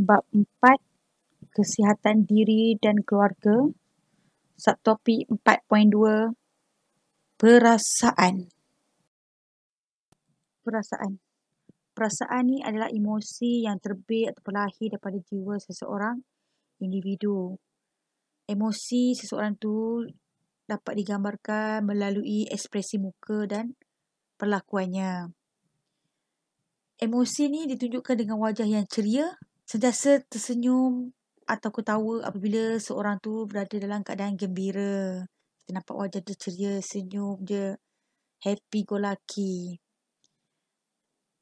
bab 4, kesihatan diri dan keluarga. Subtopik 4.2, perasaan. Perasaan ni adalah emosi yang terbit atau lahir daripada jiwa seseorang individu. Emosi seseorang tu dapat digambarkan melalui ekspresi muka dan perlakuannya. Emosi ni ditunjukkan dengan wajah yang ceria, sentiasa tersenyum atau ketawa apabila seorang tu berada dalam keadaan gembira. Kita nampak wajah dia ceria, senyum dia, happy go lucky.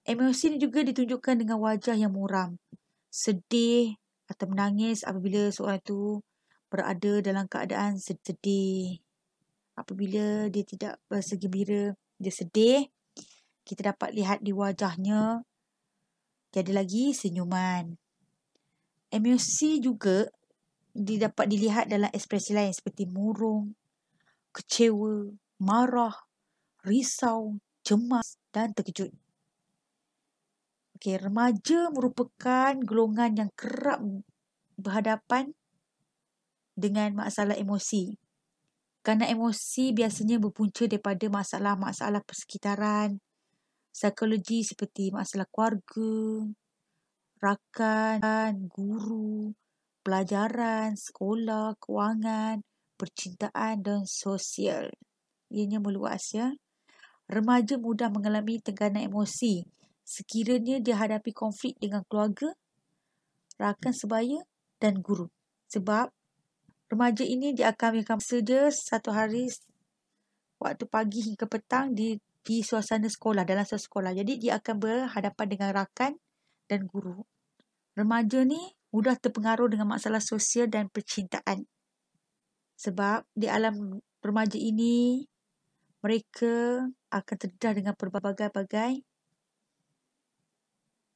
Emosi ni juga ditunjukkan dengan wajah yang muram, sedih atau menangis apabila seorang tu berada dalam keadaan sedih. Apabila dia tidak berasa gembira, dia sedih, kita dapat lihat di wajahnya tiada lagi senyuman. Emosi juga dapat dilihat dalam ekspresi lain seperti murung, kecewa, marah, risau, cemas dan terkejut. Okey, remaja merupakan golongan yang kerap berhadapan dengan masalah emosi. Kerana emosi biasanya berpunca daripada masalah-masalah persekitaran, psikologi seperti masalah keluarga, rakan, guru, pelajaran, sekolah, kewangan, percintaan dan sosial. Ianya meluas ya. Remaja mudah mengalami tekanan emosi sekiranya dia hadapi konflik dengan keluarga, rakan sebaya dan guru. Sebab remaja ini dia akan saja satu hari waktu pagi hingga petang di suasana sekolah, dalam suasana sekolah. Jadi dia akan berhadapan dengan rakan dan guru. Remaja ni mudah terpengaruh dengan masalah sosial dan percintaan. Sebab di alam remaja ini mereka akan terdedah dengan pelbagai-bagai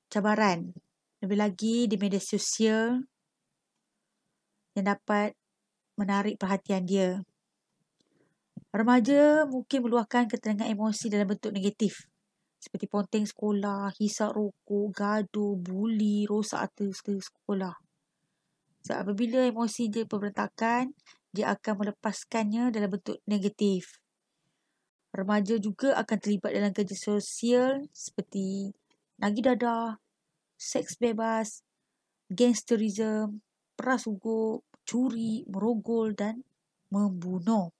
cabaran. Lebih lagi di media sosial yang dapat menarik perhatian dia. Remaja mungkin meluahkan keterangan emosi dalam bentuk negatif. Seperti ponteng sekolah, hisap rokok, gaduh, buli, rosak harta sekolah. So, apabila emosi dia pemberontakan, dia akan melepaskannya dalam bentuk negatif. Remaja juga akan terlibat dalam kerja sosial seperti nagih dadah, seks bebas, gangsterism, peras ugup, curi, merogol dan membunuh.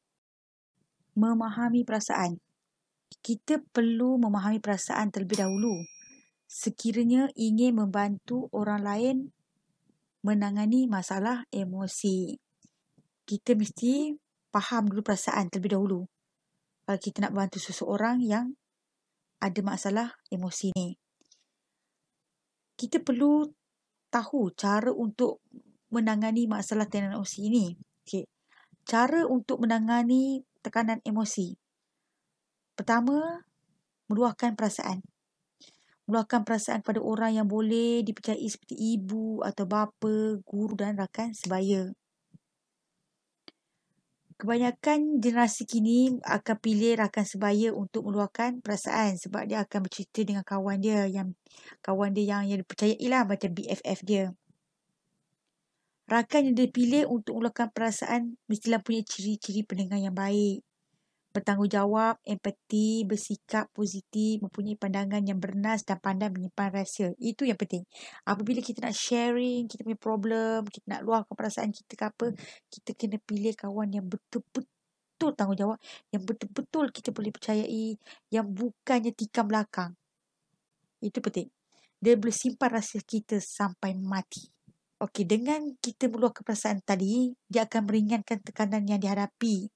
Memahami perasaan. Kita perlu memahami perasaan terlebih dahulu sekiranya ingin membantu orang lain menangani masalah emosi. Kita mesti faham dulu perasaan terlebih dahulu kalau kita nak bantu seseorang yang ada masalah emosi ni. Kita perlu tahu cara untuk menangani masalah tekanan emosi ini. Okay. Cara untuk menangani tekanan emosi. Pertama, meluahkan perasaan. Meluahkan perasaan kepada orang yang boleh dipercayai seperti ibu atau bapa, guru dan rakan sebaya. Kebanyakan generasi kini akan pilih rakan sebaya untuk meluahkan perasaan sebab dia akan bercerita dengan kawan dia yang dipercayai lah, macam BFF dia. Rakan yang dipilih untuk meluahkan perasaan mestilah punya ciri-ciri pendengar yang baik, bertanggungjawab, empati, bersikap positif, mempunyai pandangan yang bernas dan pandai menyimpan rahsia. Itu yang penting. Apabila kita nak sharing, kita punya problem, kita nak luahkan perasaan kita ke apa, kita kena pilih kawan yang betul-betul tanggungjawab, yang betul-betul kita boleh percayai, yang bukannya tikam belakang. Itu penting. Dia boleh simpan rahsia kita sampai mati. Okey, dengan kita meluahkan perasaan tadi, dia akan meringankan tekanan yang dihadapi.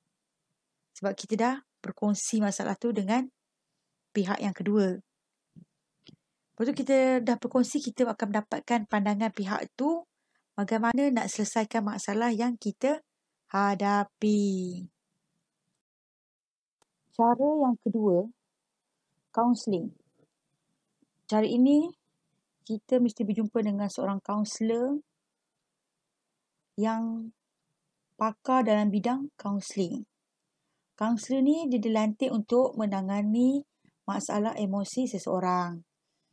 Sebab kita dah berkongsi masalah tu dengan pihak yang kedua. Lepas tu kita dah berkongsi, kita akan mendapatkan pandangan pihak tu bagaimana nak selesaikan masalah yang kita hadapi. Cara yang kedua, kaunseling. Cara ini, kita mesti berjumpa dengan seorang kaunselor yang pakar dalam bidang kaunseling. Kaunselor ni dia dilantik untuk menangani masalah emosi seseorang.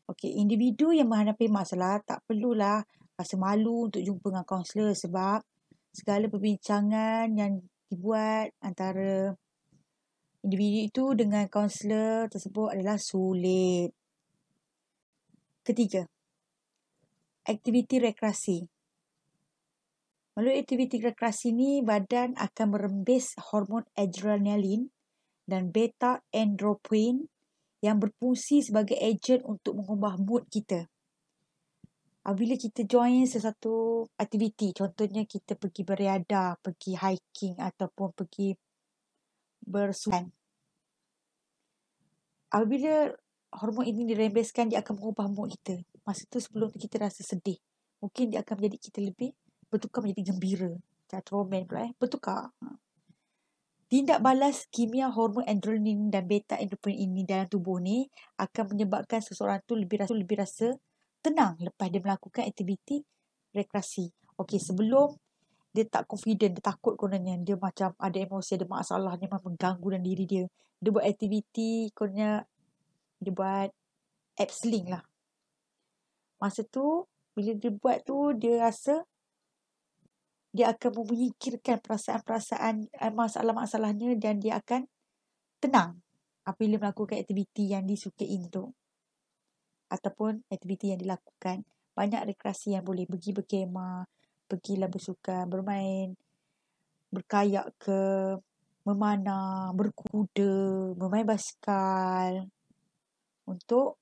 Okey, individu yang menghadapi masalah tak perlulah rasa malu untuk jumpa dengan kaunselor sebab segala perbincangan yang dibuat antara individu itu dengan kaunselor tersebut adalah sulit. Ketiga, aktiviti rekreasi. Melalui aktiviti rekreasi ni, badan akan merembes hormon adrenalin dan beta endorphin yang berfungsi sebagai ejen untuk mengubah mood kita. Apabila kita join sesuatu aktiviti, contohnya kita pergi beriadah, pergi hiking ataupun pergi bersukan. Apabila hormon ini dirembeskan, dia akan mengubah mood kita. Masa tu sebelum tu kita rasa sedih. Mungkin dia akan menjadi kita lebih bertukar menjadi gembira. Macam roman pula bertukar. Tindak balas kimia hormon adrenalin dan beta endorphin ini dalam tubuh ni akan menyebabkan seseorang tu lebih rasa tenang lepas dia melakukan aktiviti rekreasi. Okey, sebelum dia tak confident, dia takut kononnya, dia macam ada emosi, ada masalah, dia memang mengganggu dalam diri dia. Dia buat aktiviti, kononnya dia buat abseiling lah. Masa tu, bila dia buat tu, dia rasa dia akan memikirkan perasaan-perasaan, masalah-masalahnya dan dia akan tenang apabila melakukan aktiviti yang disukai itu. Ataupun aktiviti yang dilakukan. Banyak rekreasi yang boleh pergi berkemah, pergilah bersukan, bermain, berkayak ke, memanah, berkuda, bermain basikal untuk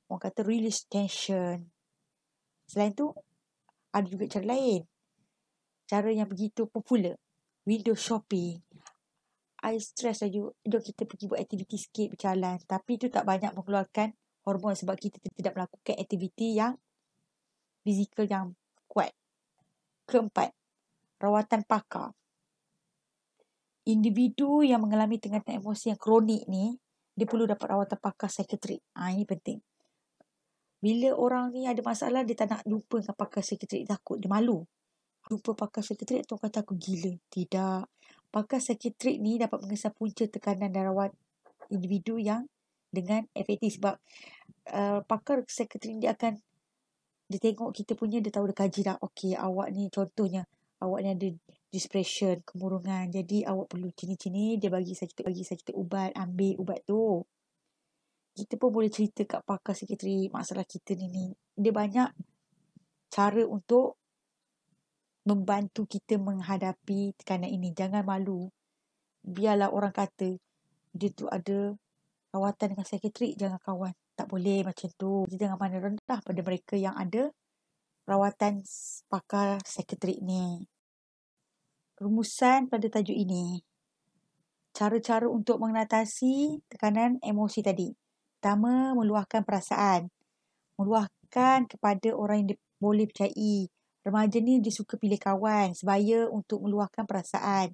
orang kata release tension. Selain tu, ada juga cara lain. Cara yang begitu popular. Window shopping. I stress saja. Jom kita pergi buat aktiviti sikit, berjalan. Tapi itu tak banyak mengeluarkan hormon sebab kita tidak melakukan aktiviti yang fizikal yang kuat. Keempat, rawatan pakar. Individu yang mengalami tengatan emosi yang kronik ni, dia perlu dapat rawatan pakar psikiatrik. Ini penting. Bila orang ni ada masalah, dia tak nak jumpa dengan pakar psikiatrik. Dia takut, dia malu. Jumpa pakar psikiatrik, tu kata aku gila. Tidak. Pakar psikiatrik ni dapat mengesah punca tekanan dan rawat individu yang dengan efektif. Sebab pakar psikiatrik dia akan, dia tengok kita punya, dia tahu, dia kaji dah. Okey, awak ni contohnya, awak ni ada depression, kemurungan. Jadi awak perlu cini-cini, dia bagi saya ubat, ambil ubat tu. Kita pun boleh cerita kat pakar psikiatrik masalah kita ni. Dia banyak cara untuk membantu kita menghadapi tekanan ini. Jangan malu. Biarlah orang kata dia tu ada rawatan dengan psikiatrik, jangan kawan. Tak boleh macam tu. Kita jangan pandang rendah pada mereka yang ada rawatan pakar psikiatrik ni. Rumusan pada tajuk ini. Cara-cara untuk mengatasi tekanan emosi tadi. Pertama, meluahkan perasaan. Meluahkan kepada orang yang boleh percayai. Remaja ni dia suka pilih kawan sebaya untuk meluahkan perasaan.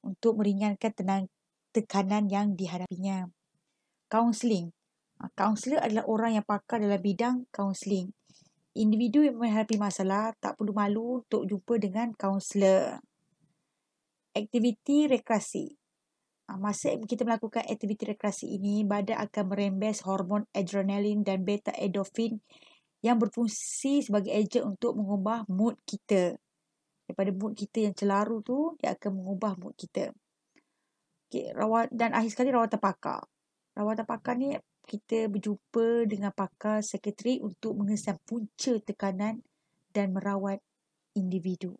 Untuk meringankan tekanan yang dihadapinya. Kaunseling. Kaunselor adalah orang yang pakar dalam bidang kaunseling. Individu yang menghadapi masalah tak perlu malu untuk jumpa dengan kaunselor. Aktiviti rekreasi. Masa kita melakukan aktiviti rekreasi ini, badan akan merembes hormon adrenalin dan beta endorphin yang berfungsi sebagai ejen untuk mengubah mood kita. Daripada mood kita yang celaru tu, dia akan mengubah mood kita. Okay, dan akhir sekali rawatan pakar. Rawatan pakar ni, kita berjumpa dengan pakar psikiatrik untuk mengesan punca tekanan dan merawat individu.